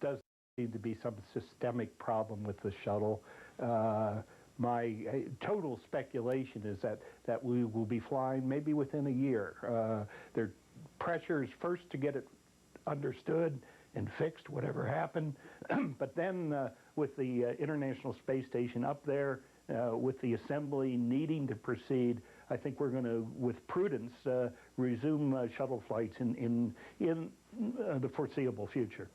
does seem to be some systemic problem with the shuttle. My total speculation is that we will be flying maybe within a year. There are pressures first to get it understood and fixed, whatever happened, but then with the International Space Station up there, with the assembly needing to proceed, I think we're going to, with prudence, resume shuttle flights in the foreseeable future.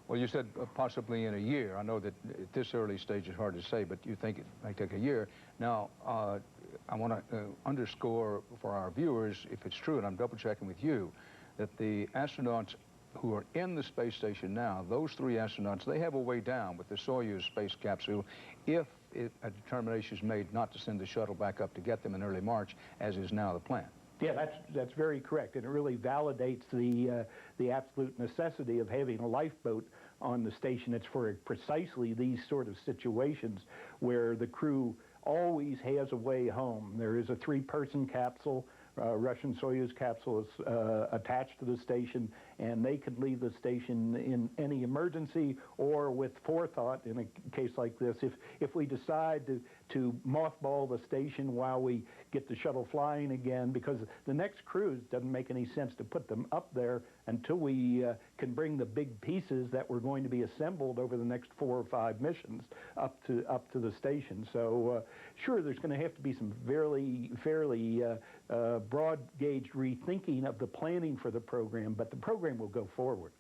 Well, you said possibly in a year. I know that at this early stage it's hard to say, but you think it might take a year. Now, I want to underscore for our viewers, if it's true, and I'm double-checking with you, that the astronauts who are in the space station now, those 3 astronauts, they have a way down with the Soyuz space capsule if a determination is made not to send the shuttle back up to get them in early March, as is now the plan. Yeah, that's very correct, and it really validates the absolute necessity of having a lifeboat on the station. It's for precisely these sort of situations where the crew always has a way home. There is a 3-person capsule. Russian Soyuz capsule is attached to the station, and they can leave the station in any emergency or with forethought in a case like this. If we decide to mothball the station while we get the shuttle flying again, because the next cruise doesn't make any sense to put them up there until we can bring the big pieces that were going to be assembled over the next 4 or 5 missions up to the station. So sure, there's going to have to be some fairly broad gauge rethinking of the planning for the program, but the program will go forward.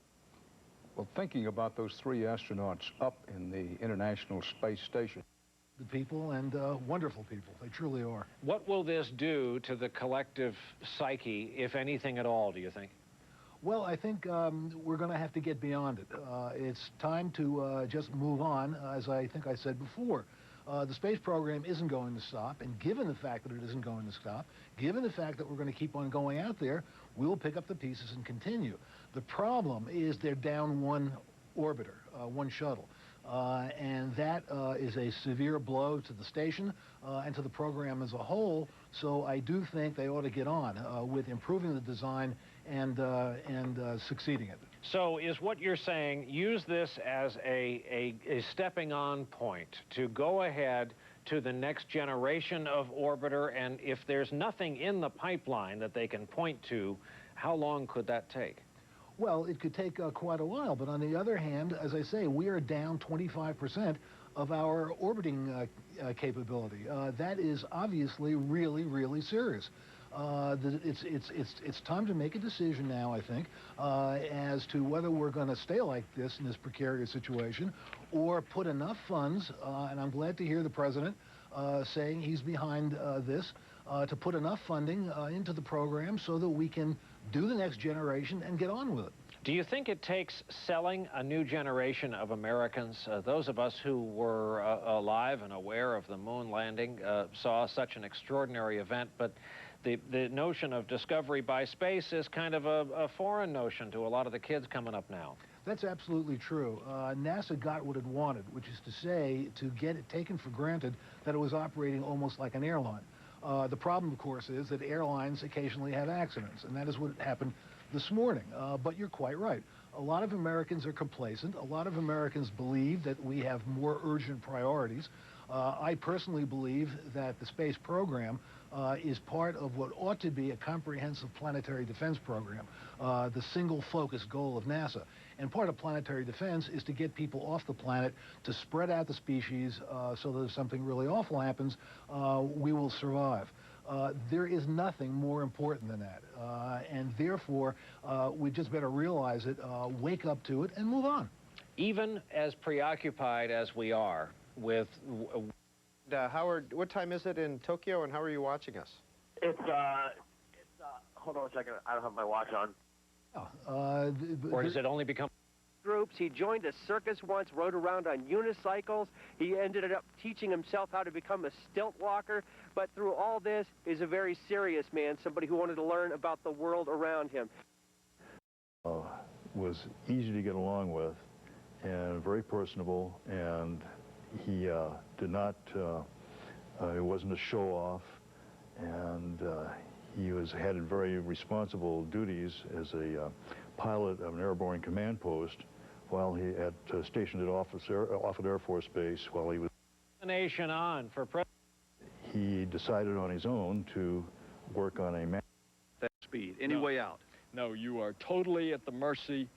Well, thinking about those 3 astronauts up in the International Space Station. The people, and wonderful people, they truly are. What will this do to the collective psyche, if anything at all, do you think? Well, I think we're going to have to get beyond it. It's time to just move on, as I think I said before. The space program isn't going to stop, and given the fact that it isn't going to stop, given the fact that we're going to keep on going out there, we'll pick up the pieces and continue. The problem is they're down 1 orbiter, 1 shuttle. And that is a severe blow to the station and to the program as a whole. So I do think they ought to get on with improving the design and succeeding it. So is what you're saying, use this as a stepping on point to go ahead to the next generation of orbiter, and if there's nothing in the pipeline that they can point to, how long could that take? Well, it could take quite a while, but on the other hand, as I say, we are down 25% of our orbiting capability. That is obviously really, really serious. It's time to make a decision now, I think, as to whether we're going to stay like this in this precarious situation or put enough funds, and I'm glad to hear the President saying he's behind this, to put enough funding into the program so that we can do the next generation and get on with it. Do you think it takes selling a new generation of Americans? Those of us who were alive and aware of the moon landing saw such an extraordinary event, but the notion of discovery by space is kind of a foreign notion to a lot of the kids coming up now. That's absolutely true. NASA got what it wanted, which is to say, to get it taken for granted that it was operating almost like an airline. The problem, of course, is that airlines occasionally have accidents, and that is what happened this morning. But you're quite right. A lot of Americans are complacent. A lot of Americans believe that we have more urgent priorities. I personally believe that the space program is part of what ought to be a comprehensive planetary defense program, the single focus goal of NASA. And part of planetary defense is to get people off the planet, to spread out the species so that if something really awful happens, we will survive. There is nothing more important than that. And therefore, we just better realize it, wake up to it, and move on. Even as preoccupied as we are with... Howard, what time is it in Tokyo, and how are you watching us? It's hold on a second, I don't have my watch on. Or does it only become... Groups. He joined a circus once, rode around on unicycles. He ended up teaching himself how to become a stilt walker. But through all this, he's a very serious man, somebody who wanted to learn about the world around him. Was easy to get along with and very personable, and he did not, it wasn't a show-off, and he had very responsible duties as a pilot of an airborne command post while he had stationed at Offutt Air Force Base while he was... Nation on for president. He decided on his own to work on a... That speed. Any way out? No, you are totally at the mercy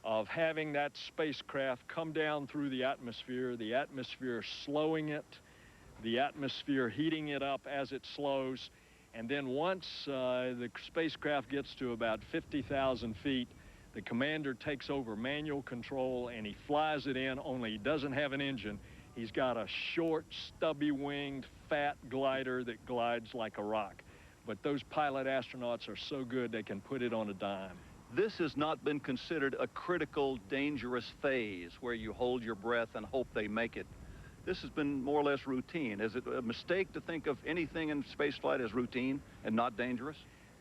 of having that spacecraft come down through the atmosphere slowing it, the atmosphere heating it up as it slows, and then once the spacecraft gets to about 50,000 feet, the commander takes over manual control and he flies it in, only he doesn't have an engine. He's got a short, stubby-winged, fat glider that glides like a rock. But those pilot astronauts are so good they can put it on a dime. This has not been considered a critical, dangerous phase where you hold your breath and hope they make it. This has been more or less routine. Is it a mistake to think of anything in spaceflight as routine and not dangerous?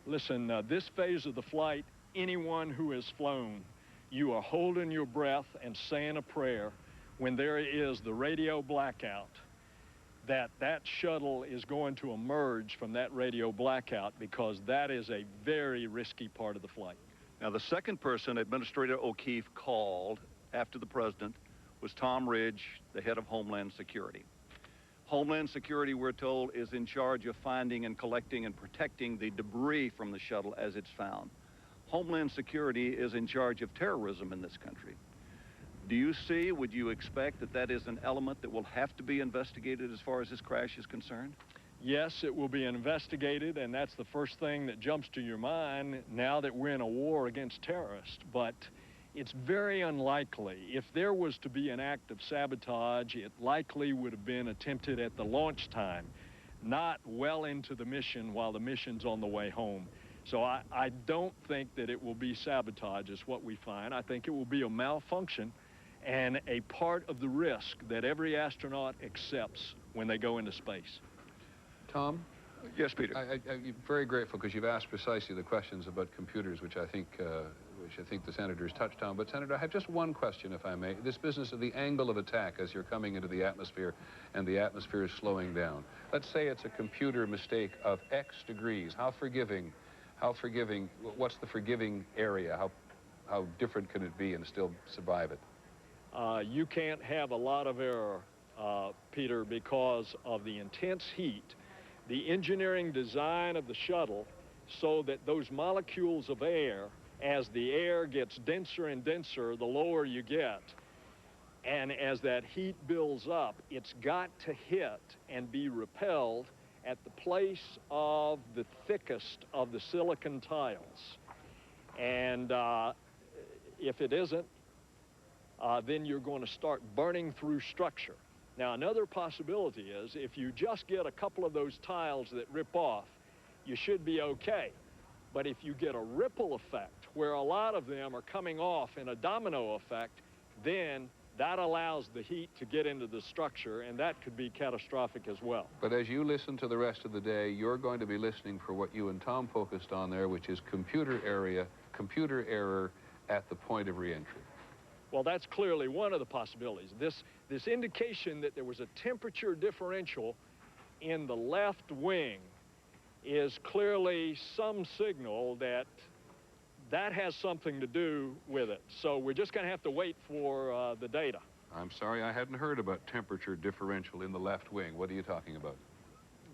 Listen, this phase of the flight, anyone who has flown, you are holding your breath and saying a prayer when there is the radio blackout, that shuttle is going to emerge from that radio blackout, because that is a very risky part of the flight. Now, the second person Administrator O'Keefe called after the president was Tom Ridge, the head of Homeland Security. Homeland Security, we're told, is in charge of finding and collecting and protecting the debris from the shuttle as it's found. Homeland Security is in charge of terrorism in this country. Do you see, would you expect that that is an element that will have to be investigated as far as this crash is concerned? Yes, it will be investigated, and that's the first thing that jumps to your mind now that we're in a war against terrorists. But it's very unlikely. If there was to be an act of sabotage, it likely would have been attempted at the launch time, not well into the mission while the mission's on the way home. So I don't think that it will be sabotage is what we find. I think it will be a malfunction and a part of the risk that every astronaut accepts when they go into space. Tom? Yes, Peter. I'm very grateful because you've asked precisely the questions about computers, which I think the Senator's touched on. But, Senator, I have just one question, if I may. This business of the angle of attack as you're coming into the atmosphere and the atmosphere is slowing down. Let's say it's a computer mistake of X degrees. How forgiving, what's the forgiving area? How different can it be and still survive it? You can't have a lot of error, Peter, because of the intense heat, the engineering design of the shuttle, so that those molecules of air, as the air gets denser and denser, the lower you get. And as that heat builds up, it's got to hit and be repelled at the place of the thickest of the silicon tiles. And if it isn't, then you're going to start burning through structure. Now, another possibility is if you just get a couple of those tiles that rip off, you should be okay. But if you get a ripple effect where a lot of them are coming off in a domino effect, then that allows the heat to get into the structure, and that could be catastrophic as well. But as you listen to the rest of the day, you're going to be listening for what you and Tom focused on there, which is computer error at the point of reentry. Well, that's clearly one of the possibilities. This indication that there was a temperature differential in the left wing is clearly some signal that that has something to do with it. So we're just going to have to wait for the data. I'm sorry, I hadn't heard about temperature differential in the left wing. What are you talking about?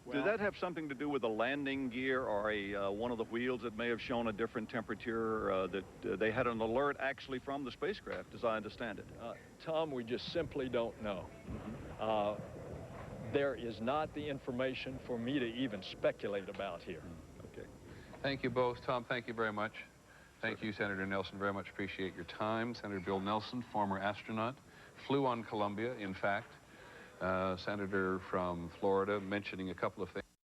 Well, did that have something to do with a landing gear or one of the wheels that may have shown a different temperature, that they had an alert actually from the spacecraft, as I understand it? Tom, we just simply don't know. There is not the information for me to even speculate about here. Okay. Thank you both. Tom, thank you very much. Thank you, Senator Nelson, very much appreciate your time. Senator Bill Nelson, former astronaut, flew on Columbia, in fact. Senator from Florida, mentioning a couple of things.